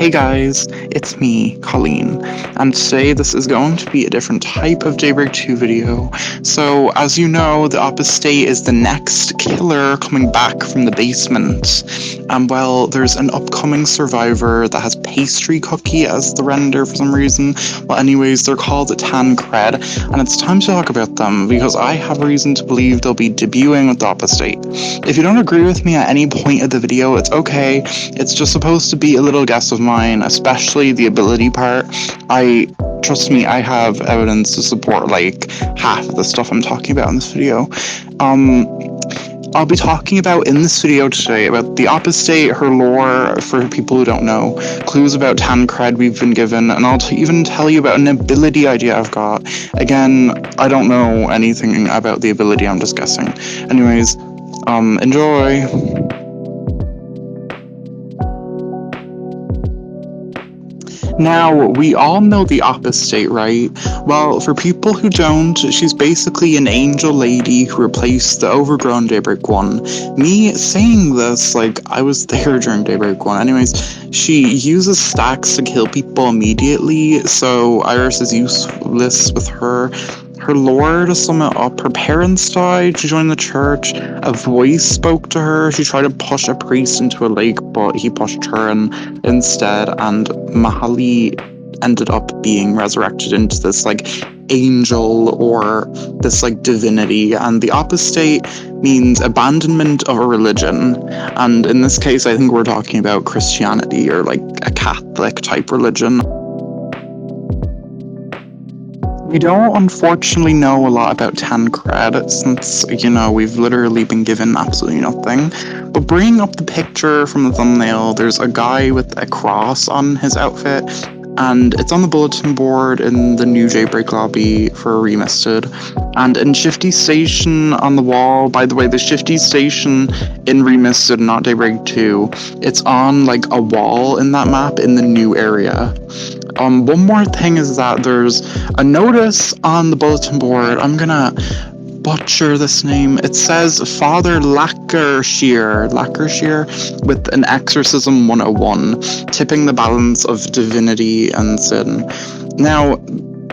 Hey guys, it's me, Colleen, and today this is going to be a different type of Daybreak 2 video. So, as you know, the Apostate is the next killer coming back from the basement. And well, there's an upcoming survivor that has pastry cookie as the render for some reason. Well, anyways, they're called Tancrede, and it's time to talk about them because I have reason to believe they'll be debuting with the Apostate. If you don't agree with me at any point of the video, it's okay. It's just supposed to be a little guess of mine, especially the ability part. Trust me, I have evidence to support like half of the stuff I'm talking about in this video. I'll be talking about in this video today about the Apostate, her lore for people who don't know, clues about Tancrede we've been given, and I'll even tell you about an ability idea I've got. Again, I don't know anything about the ability, I'm just guessing. Anyways, enjoy! Now, we all know the Apostate, right? Well, for people who don't, she's basically an angel lady who replaced the overgrown Daybreak 1. Me saying this, like, I was there during Daybreak 1. Anyways, she uses stacks to kill people immediately, so Iris is useless with her. Her lore, to sum it up, her parents died, she joined the church, a voice spoke to her, she tried to push a priest into a lake, but he pushed her instead, and Mahali ended up being resurrected into this, like, angel or this, like, divinity, and the Apostate means abandonment of a religion, and in this case, I think we're talking about Christianity, or, like, a Catholic-type religion. We don't unfortunately know a lot about Tancrede since, you know, we've literally been given absolutely nothing. But bringing up the picture from the thumbnail, there's a guy with a cross on his outfit, and it's on the bulletin board in the new Daybreak lobby for Remisted. And in Shifty Station on the wall, by the way, the Shifty Station in Remisted, not Daybreak 2, it's on like a wall in that map in the new area. One more thing is that there's a notice on the bulletin board. I'm gonna butcher this name. It says Father Lackershire with an Exorcism 101, tipping the balance of divinity and sin. Now,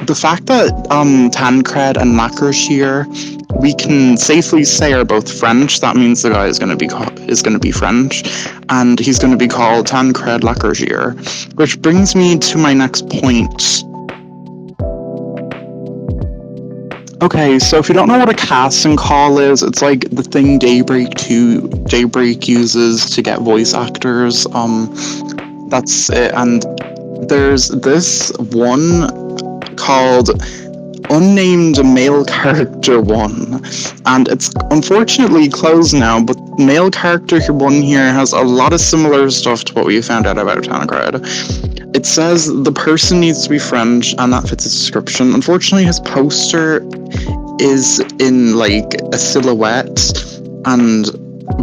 the fact that Tancrede and Lackershire we can safely say are both French, that means the guy is going to be French, and he's going to be called Tancrede Lackershire, which brings me to my next point. Okay, so if you don't know what a casting call is, it's like the thing Daybreak uses to get voice actors. That's it, and there's this one called Unnamed Male Character 1, and it's unfortunately closed now, but Male Character 1 here has a lot of similar stuff to what we found out about Tancrede. It says the person needs to be French, and that fits the description. Unfortunately, his poster is in like a silhouette and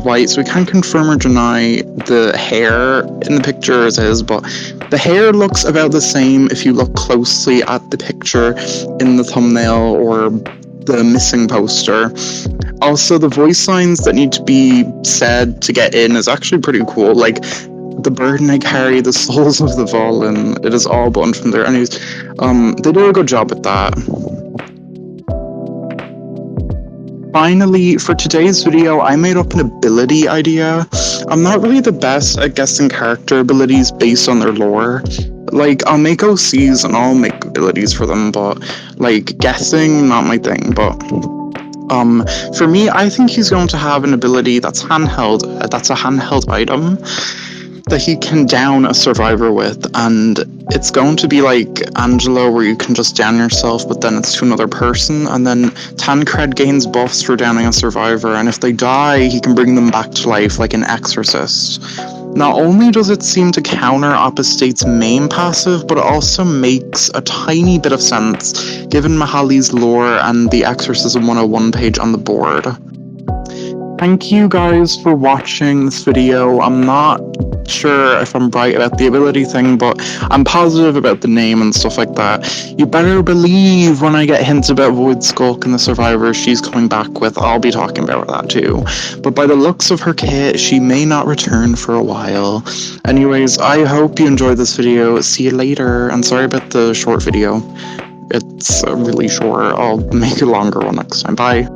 white, so we can't confirm or deny the hair in the picture as is, but the hair looks about the same if you look closely at the picture in the thumbnail or the missing poster. Also, the voice lines that need to be said to get in is actually pretty cool, like the burden I carry, the souls of the fallen, it is all born from there. Anyways, they did a good job with that. Finally, for today's video, I made up an ability idea. I'm not really the best at guessing character abilities based on their lore. Like, I'll make OCs and I'll make abilities for them, but, like, guessing, not my thing, but... for me, I think he's going to have an ability that's a handheld item that he can down a survivor with, and it's going to be like Angelo, where you can just down yourself, but then it's to another person, and then Tancrede gains buffs for downing a survivor, and if they die, he can bring them back to life like an exorcist. Not only does it seem to counter Apostate's main passive, but it also makes a tiny bit of sense, given Mahali's lore and the Exorcism 101 page on the board. Thank you guys for watching this video. I'm not sure if I'm right about the ability thing, but I'm positive about the name and stuff like that. You better believe when I get hints about Void Skulk and the survivors she's coming back with, I'll be talking about that too. But by the looks of her kit, she may not return for a while. Anyways, I hope you enjoyed this video. See you later, and sorry about the short video. It's really short. I'll make a longer one next time. Bye.